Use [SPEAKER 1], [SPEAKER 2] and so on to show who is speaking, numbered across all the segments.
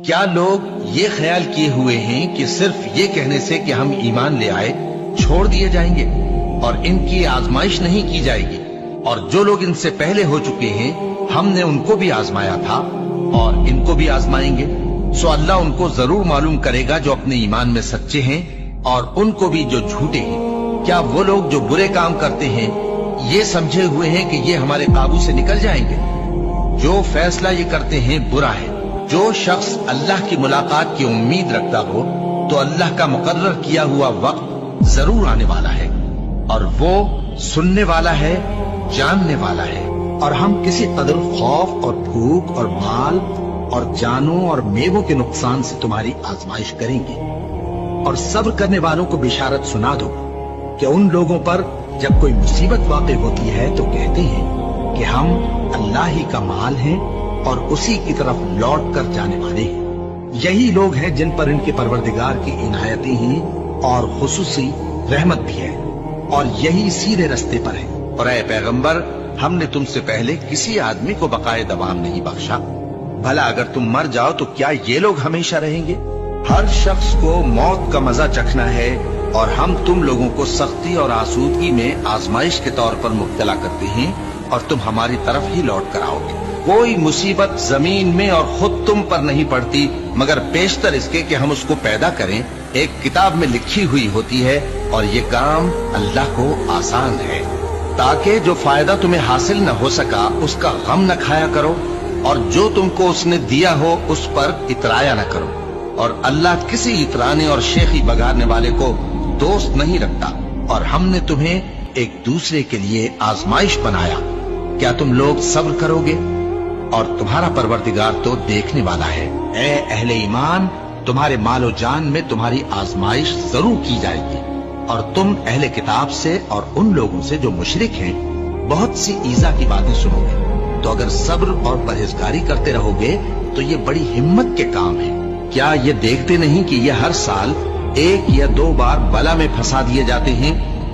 [SPEAKER 1] کیا لوگ یہ خیال کیے ہوئے ہیں کہ صرف یہ کہنے سے کہ ہم ایمان لے آئے چھوڑ دیے جائیں گے اور ان کی آزمائش نہیں کی جائے گی؟ اور جو لوگ ان سے پہلے ہو چکے ہیں ہم نے ان کو بھی آزمایا تھا اور ان کو بھی آزمائیں گے، سو اللہ ان کو ضرور معلوم کرے گا جو اپنے ایمان میں سچے ہیں اور ان کو بھی جو جھوٹے ہیں۔ کیا وہ لوگ جو برے کام کرتے ہیں یہ سمجھے ہوئے ہیں کہ یہ ہمارے قابو سے نکل جائیں گے؟ جو فیصلہ یہ کرتے ہیں برا ہے۔ جو شخص اللہ کی ملاقات کی امید رکھتا ہو تو اللہ کا مقرر کیا ہوا وقت ضرور آنے والا ہے، اور وہ سننے والا ہے، جاننے والا ہے۔ اور ہم کسی قدر خوف اور بھوک اور مال اور جانوں اور میووں کے نقصان سے تمہاری آزمائش کریں گے، اور صبر کرنے والوں کو بشارت سنا دو کہ ان لوگوں پر جب کوئی مصیبت واقع ہوتی ہے تو کہتے ہیں کہ ہم اللہ ہی کا مال ہیں اور اسی کی طرف لوٹ کر جانے والے ہیں۔ یہی لوگ ہیں جن پر ان کے پروردگار کی عنایتیں ہیں اور خصوصی رحمت بھی ہے، اور یہی سیدھے رستے پر ہے۔ اور اے پیغمبر، ہم نے تم سے پہلے کسی آدمی کو بقائے دوام نہیں بخشا، بھلا اگر تم مر جاؤ تو کیا یہ لوگ ہمیشہ رہیں گے؟ ہر شخص کو موت کا مزہ چکھنا ہے، اور ہم تم لوگوں کو سختی اور آسودگی میں آزمائش کے طور پر مبتلا کرتے ہیں، اور تم ہماری طرف ہی لوٹ کر آؤ گے۔ کوئی مصیبت زمین میں اور خود تم پر نہیں پڑتی مگر بیشتر اس کے کہ ہم اس کو پیدا کریں ایک کتاب میں لکھی ہوئی ہوتی ہے، اور یہ کام اللہ کو آسان ہے، تاکہ جو فائدہ تمہیں حاصل نہ ہو سکا اس کا غم نہ کھایا کرو، اور جو تم کو اس نے دیا ہو اس پر اترایا نہ کرو۔ اور اللہ کسی اترانے اور شیخی بگاڑنے والے کو دوست نہیں رکھتا، اور ہم نے تمہیں ایک دوسرے کے لیے آزمائش بنایا، کیا تم لوگ صبر کرو گے؟ اور تمہارا پروردگار تو دیکھنے والا ہے۔ اے اہل ایمان، تمہارے مال و جان میں تمہاری آزمائش ضرور کی جائے گی، اور تم اہل کتاب سے اور ان لوگوں سے جو مشرک ہیں بہت سی ایذا کی باتیں سنو گے، تو اگر صبر اور پرہیزگاری کرتے رہو گے تو یہ بڑی ہمت کے کام ہے۔ کیا یہ دیکھتے نہیں کہ یہ ہر سال 1 یا 2 بار بلا میں پھنسا دیے جاتے ہیں،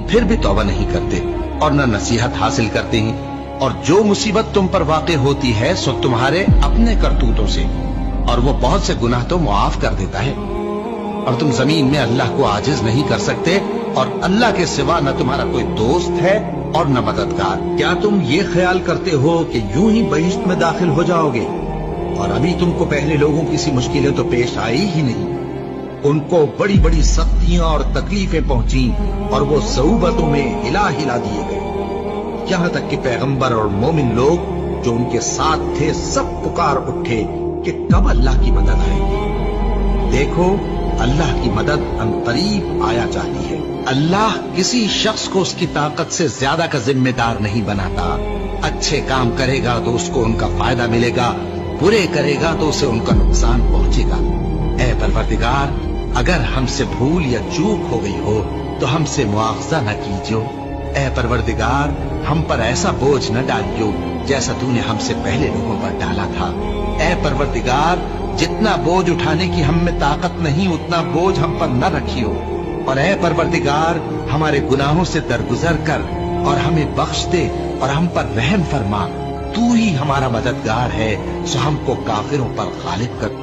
[SPEAKER 1] پھر بھی توبہ نہیں کرتے اور نہ نصیحت حاصل کرتے ہیں؟ اور جو مصیبت تم پر واقع ہوتی ہے سو تمہارے اپنے کرتوتوں سے، اور وہ بہت سے گناہ تو معاف کر دیتا ہے۔ اور تم زمین میں اللہ کو عاجز نہیں کر سکتے، اور اللہ کے سوا نہ تمہارا کوئی دوست ہے اور نہ مددگار۔ کیا تم یہ خیال کرتے ہو کہ یوں ہی بہشت میں داخل ہو جاؤ گے؟ اور ابھی تم کو پہلے لوگوں کی سی مشکلیں تو پیش آئی ہی نہیں، ان کو بڑی بڑی سختیاں اور تکلیفیں پہنچیں، اور وہ صعوبتوں میں ہلا ہلا دیے گئے، یہاں تک کہ پیغمبر اور مومن لوگ جو ان کے ساتھ تھے سب پکار اٹھے کہ کب اللہ کی مدد آئے گی۔ دیکھو، اللہ کی مدد عنقریب آیا چاہتی ہے۔ اللہ کسی شخص کو اس کی طاقت سے زیادہ کا ذمہ دار نہیں بناتا۔ اچھے کام کرے گا تو اس کو ان کا فائدہ ملے گا، برے کرے گا تو اسے ان کا نقصان پہنچے گا۔ اے پروردگار، اگر ہم سے بھول یا چوک ہو گئی ہو تو ہم سے مواخذہ نہ کیجو۔ اے پروردگار، ہم پر ایسا بوجھ نہ ڈالیو جیسا تو نے ہم سے پہلے لوگوں پر ڈالا تھا۔ اے پروردگار، جتنا بوجھ اٹھانے کی ہم میں طاقت نہیں اتنا بوجھ ہم پر نہ رکھیو، اور اے پروردگار، ہمارے گناہوں سے درگزر کر اور ہمیں بخش دے اور ہم پر رحم فرما۔ تو ہی ہمارا مددگار ہے، سو ہم کو کافروں پر غالب کر۔